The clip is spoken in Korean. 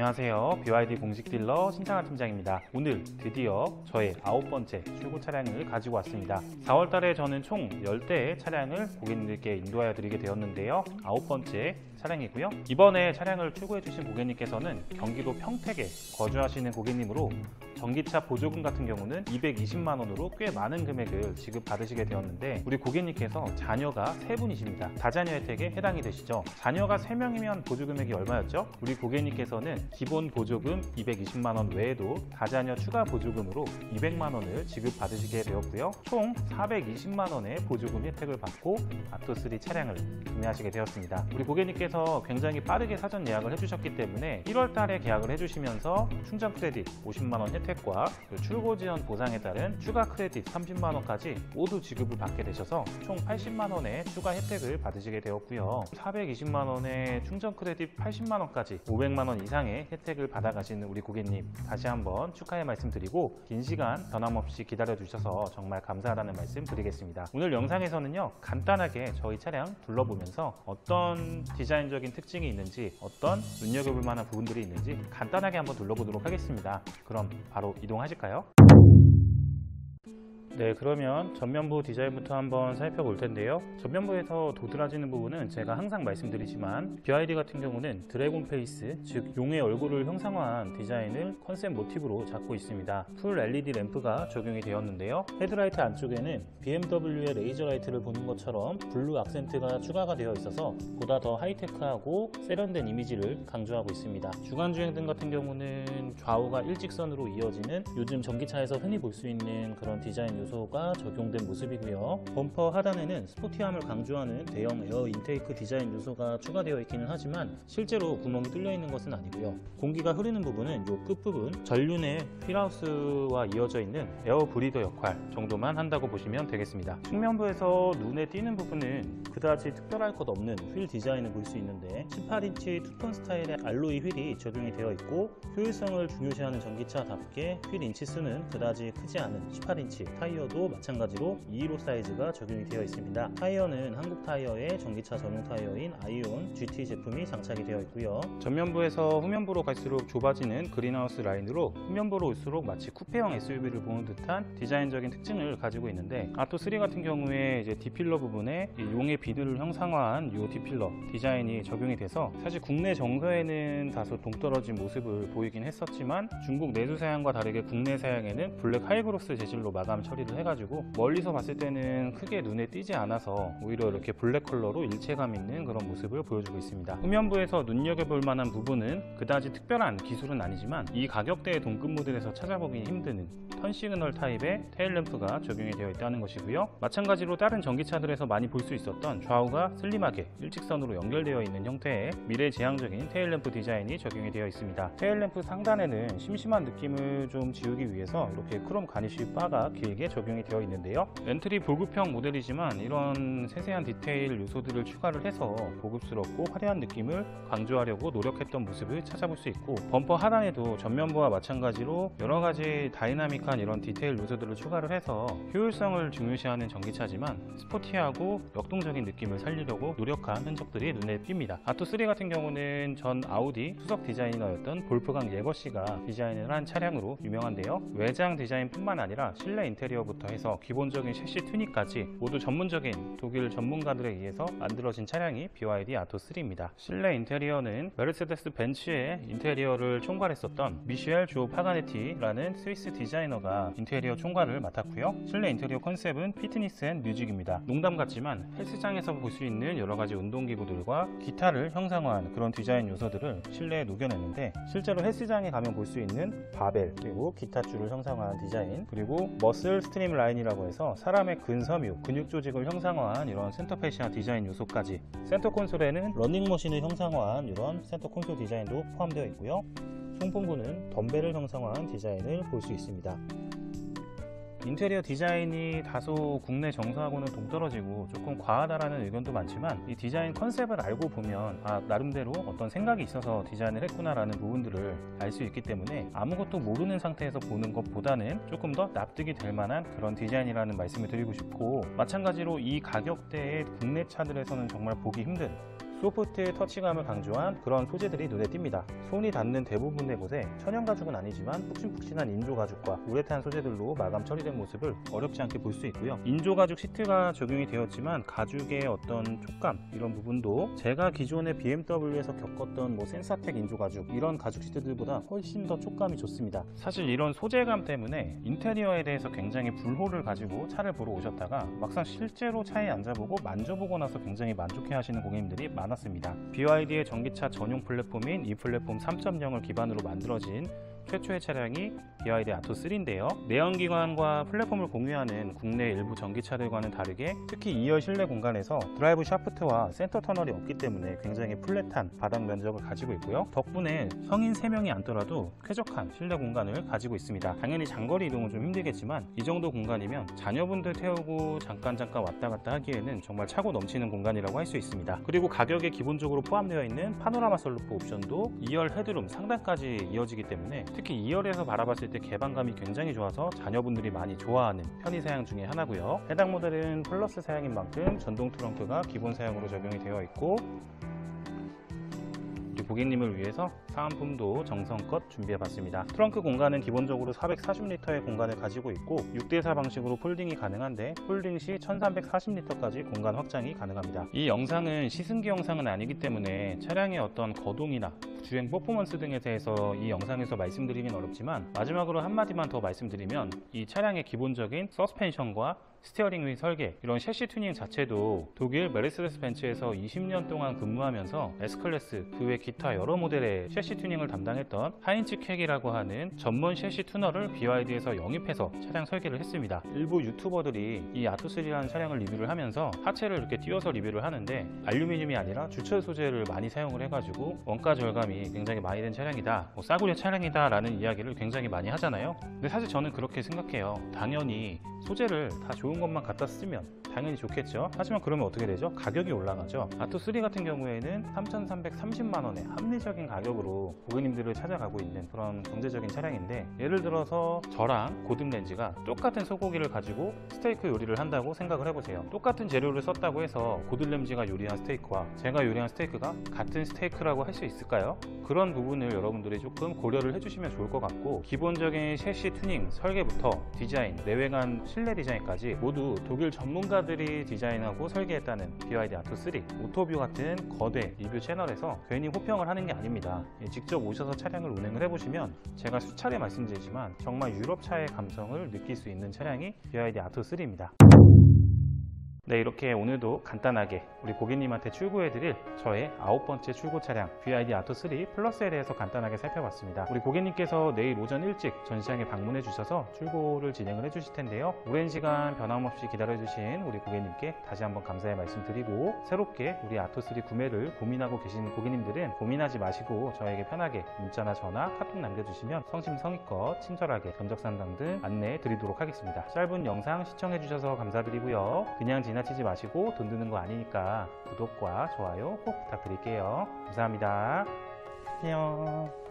안녕하세요. BYD 공식 딜러 신창환 팀장입니다. 오늘 드디어 저의 9번째 출고 차량을 가지고 왔습니다. 4월달에 저는 총 10대의 차량을 고객님들께 인도하여 드리게 되었는데요. 9번째 차량이고요. 이번에 차량을 출고해 주신 고객님께서는 경기도 평택에 거주하시는 고객님으로 전기차 보조금 같은 경우는 220만원으로 꽤 많은 금액을 지급받으시게 되었는데, 우리 고객님께서 자녀가 3분이십니다. 다자녀 혜택에 해당이 되시죠. 자녀가 3명이면 보조금액이 얼마였죠? 우리 고객님께서는 기본 보조금 220만원 외에도 다자녀 추가 보조금으로 200만원을 지급받으시게 되었고요. 총 420만원의 보조금 혜택을 받고 아토3 차량을 구매하시게 되었습니다. 우리 고객님께서 굉장히 빠르게 사전 예약을 해주셨기 때문에 1월 달에 계약을 해주시면서 충전 크레딧 50만원 혜택과 출고 지원 보상에 따른 추가 크레딧 30만원까지 모두 지급을 받게 되셔서 총 80만원의 추가 혜택을 받으시게 되었고요. 420만원의 충전 크레딧 80만원까지 500만원 이상의 혜택을 받아가시는 우리 고객님, 다시 한번 축하의 말씀드리고 긴 시간 변함없이 기다려 주셔서 정말 감사하다는 말씀 드리겠습니다. 오늘 영상에서는요, 간단하게 저희 차량 둘러보면서 어떤 디자인적인 특징이 있는지, 어떤 눈여겨볼 만한 부분들이 있는지 간단하게 한번 둘러보도록 하겠습니다. 그럼 바로 이동하실까요? 네, 그러면 전면부 디자인부터 한번 살펴볼 텐데요. 전면부에서 도드라지는 부분은 제가 항상 말씀드리지만 BYD 같은 경우는 드래곤 페이스, 즉 용의 얼굴을 형상화한 디자인을 컨셉 모티브로 잡고 있습니다. 풀 LED 램프가 적용이 되었는데요. 헤드라이트 안쪽에는 BMW의 레이저 라이트를 보는 것처럼 블루 악센트가 추가가 되어 있어서 보다 더 하이테크하고 세련된 이미지를 강조하고 있습니다. 주간주행등 같은 경우는 좌우가 일직선으로 이어지는 요즘 전기차에서 흔히 볼 수 있는 그런 디자인 요소가 적용된 모습이고요. 범퍼 하단에는 스포티함을 강조하는 대형 에어 인테이크 디자인 요소가 추가되어 있기는 하지만 실제로 구멍이 뚫려 있는 것은 아니고요. 공기가 흐르는 부분은 이 끝부분 전륜의 휠하우스와 이어져 있는 에어 브리더 역할 정도만 한다고 보시면 되겠습니다. 측면부에서 눈에 띄는 부분은 그다지 특별할 것 없는 휠 디자인을 볼 수 있는데 18인치 투톤 스타일의 알로이 휠이 적용이 되어 있고, 효율성을 중요시하는 전기차답게 휠 인치수는 그다지 크지 않은 18인치 타이어도 마찬가지로 215 사이즈가 적용이 되어 있습니다. 타이어는 한국 타이어의 전기차 전용 타이어인 아이온 GT 제품이 장착이 되어 있고요. 전면부에서 후면부로 갈수록 좁아지는 그린하우스 라인으로 후면부로 올수록 마치 쿠페형 SUV를 보는 듯한 디자인적인 특징을 가지고 있는데, 아토3 같은 경우에 이제 디필러 부분에 용의 비늘을 형상화한 이 디필러 디자인이 적용이 돼서 사실 국내 정서에는 다소 동떨어진 모습을 보이긴 했었지만, 중국 내수 사양과 다르게 국내 사양에는 블랙 하이그로스 재질로 마감 처리를 해가지고 멀리서 봤을 때는 크게 눈에 띄지 않아서 오히려 이렇게 블랙 컬러로 일체감 있는 그런 모습을 보여주고 있습니다. 후면부에서 눈여겨볼 만한 부분은 그다지 특별한 기술은 아니지만 이 가격대의 동급 모델에서 찾아보기 힘든 턴 시그널 타입의 테일램프가 적용이 되어 있다는 것이고요. 마찬가지로 다른 전기차들에서 많이 볼 수 있었던 좌우가 슬림하게 일직선으로 연결되어 있는 형태의 미래지향적인 테일램프 디자인이 적용이 되어 있습니다. 테일램프 상단에는 심심한 느낌을 좀 지우기 위해서 이렇게 크롬 가니쉬 바가 길게 적용이 되어 있는데요. 엔트리 보급형 모델이지만 이런 세세한 디테일 요소들을 추가를 해서 고급스럽고 화려한 느낌을 강조하려고 노력했던 모습을 찾아볼 수 있고, 범퍼 하단에도 전면부와 마찬가지로 여러가지 다이나믹한 이런 디테일 요소들을 추가를 해서 효율성을 중요시하는 전기차지만 스포티하고 역동적인 느낌을 살리려고 노력한 흔적들이 눈에 띕니다. 아토3 같은 경우는 전 아우디 수석 디자이너였던 볼프강 예거씨가 디자인을 한 차량으로 유명한데요. 외장 디자인뿐만 아니라 실내 인테리어부터 해서 기본적인 셰시 튜닝까지 모두 전문적인 독일 전문가들에 의해서 만들어진 차량이 BYD 아토3입니다. 실내 인테리어는 메르세데스 벤츠의 인테리어를 총괄했었던 미셸 조 파가네티라는 스위스 디자이너가 인테리어 총괄을 맡았고요. 실내 인테리어 컨셉은 피트니스 앤 뮤직입니다. 농담 같지만 헬스장에서 볼 수 있는 여러가지 운동기구들과 기타를 형상화한 그런 디자인 요소들을 실내에 녹여내는데, 실제로 헬스장에 가면 볼 수 있는 바벨, 그리고 기타 줄을 형상화한 디자인, 그리고 머슬 스트림 라인이라고 해서 사람의 근섬유, 근육 조직을 형상화한 이런 센터 패시아 디자인 요소까지, 센터 콘솔에는 러닝머신을 형상화한 이런 센터 콘솔 디자인도 포함되어 있고요. 송풍구는 덤벨을 형상화한 디자인을 볼 수 있습니다. 인테리어 디자인이 다소 국내 정서하고는 동떨어지고 조금 과하다라는 의견도 많지만, 이 디자인 컨셉을 알고 보면 나름대로 어떤 생각이 있어서 디자인을 했구나라는 부분들을 알 수 있기 때문에 아무것도 모르는 상태에서 보는 것보다는 조금 더 납득이 될 만한 그런 디자인이라는 말씀을 드리고 싶고, 마찬가지로 이 가격대의 국내 차들에서는 정말 보기 힘든 소프트 터치감을 강조한 그런 소재들이 눈에 띕니다. 손이 닿는 대부분의 곳에 천연 가죽은 아니지만 푹신푹신한 인조 가죽과 우레탄 소재들로 마감 처리된 모습을 어렵지 않게 볼 수 있고요. 인조 가죽 시트가 적용이 되었지만 가죽의 어떤 촉감 이런 부분도 제가 기존에 BMW에서 겪었던 센사텍 인조 가죽 이런 가죽 시트들보다 훨씬 더 촉감이 좋습니다. 사실 이런 소재감 때문에 인테리어에 대해서 굉장히 불호를 가지고 차를 보러 오셨다가 막상 실제로 차에 앉아보고 만져보고 나서 굉장히 만족해 하시는 고객님들이 많았습니다. BYD의 전기차 전용 플랫폼인 이 플랫폼 3.0을 기반으로 만들어진 최초의 차량이 BYD 아토3인데요. 내연기관과 플랫폼을 공유하는 국내 일부 전기차들과는 다르게 특히 2열 실내 공간에서 드라이브 샤프트와 센터 터널이 없기 때문에 굉장히 플랫한 바닥 면적을 가지고 있고요. 덕분에 성인 3명이 앉더라도 쾌적한 실내 공간을 가지고 있습니다. 당연히 장거리 이동은 좀 힘들겠지만 이 정도 공간이면 자녀분들 태우고 잠깐 왔다 갔다 하기에는 정말 차고 넘치는 공간이라고 할 수 있습니다. 그리고 가격에 기본적으로 포함되어 있는 파노라마 선루프 옵션도 2열 헤드룸 상단까지 이어지기 때문에 특히 2열에서 바라봤을 때 개방감이 굉장히 좋아서 자녀분들이 많이 좋아하는 편의 사양 중에 하나고요. 해당 모델은 플러스 사양인 만큼 전동 트렁크가 기본 사양으로 적용이 되어 있고 우리 고객님을 위해서 사은품도 정성껏 준비해봤습니다. 트렁크 공간은 기본적으로 440리터의 공간을 가지고 있고 6대4 방식으로 폴딩이 가능한데 폴딩 시 1340리터까지 공간 확장이 가능합니다. 이 영상은 시승기 영상은 아니기 때문에 차량의 어떤 거동이나 주행 퍼포먼스 등에 대해서 이 영상에서 말씀드리긴 어렵지만 마지막으로 한마디만 더 말씀드리면 이 차량의 기본적인 서스펜션과 스티어링 휠 설계 이런 셰시 튜닝 자체도 독일 메르세데스 벤츠에서 20년 동안 근무하면서 S클래스 그 외 기타 여러 모델의 셰시 튜닝을 담당했던 하인츠 쾨이라고 하는 전문 셰시 튜너를 BYD에서 영입해서 차량 설계를 했습니다. 일부 유튜버들이 이 아토3라는 차량을 리뷰를 하면서 하체를 이렇게 띄워서 리뷰를 하는데 알루미늄이 아니라 주철 소재를 많이 사용을 해가지고 원가 절감이 굉장히 많이 된 차량이다, 싸구려 차량이다 라는 이야기를 굉장히 많이 하잖아요. 근데 사실 저는 그렇게 생각해요. 당연히 소재를 다 좋은 것만 갖다 쓰면 당연히 좋겠죠. 하지만 그러면 어떻게 되죠? 가격이 올라가죠. 아토3 같은 경우에는 3,330만원의 합리적인 가격으로 고객님들을 찾아가고 있는 그런 경제적인 차량인데 예를 들어서 저랑 고든렌즈가 똑같은 소고기를 가지고 스테이크 요리를 한다고 생각을 해보세요. 똑같은 재료를 썼다고 해서 고든렌즈가 요리한 스테이크와 제가 요리한 스테이크가 같은 스테이크라고 할 수 있을까요? 그런 부분을 여러분들이 조금 고려를 해주시면 좋을 것 같고 기본적인 셰시 튜닝, 설계부터 디자인, 내외관 실내 디자인까지 모두 독일 전문가들이 디자인하고 설계했다는 BYD 아토3 오토뷰 같은 거대 리뷰 채널에서 괜히 호평을 하는 게 아닙니다. 직접 오셔서 차량을 운행을 해보시면 제가 수차례 말씀드리지만 정말 유럽차의 감성을 느낄 수 있는 차량이 BYD 아토3입니다. 네, 이렇게 오늘도 간단하게 우리 고객님한테 출고해드릴 저의 9번째 출고 차량 BYD 아토3 플러스에 대해서 간단하게 살펴봤습니다. 우리 고객님께서 내일 오전 일찍 전시장에 방문해 주셔서 출고를 진행을 해 주실 텐데요. 오랜 시간 변함없이 기다려 주신 우리 고객님께 다시 한번 감사의 말씀 드리고 새롭게 우리 아토3 구매를 고민하고 계신 고객님들은 고민하지 마시고 저에게 편하게 문자나 전화, 카톡 남겨주시면 성심성의껏 친절하게 견적 상담 등 안내해 드리도록 하겠습니다. 짧은 영상 시청해 주셔서 감사드리고요. 그냥 지나치지 마시고 돈 드는 거 아니니까 구독과 좋아요 꼭 부탁드릴게요. 감사합니다. 안녕.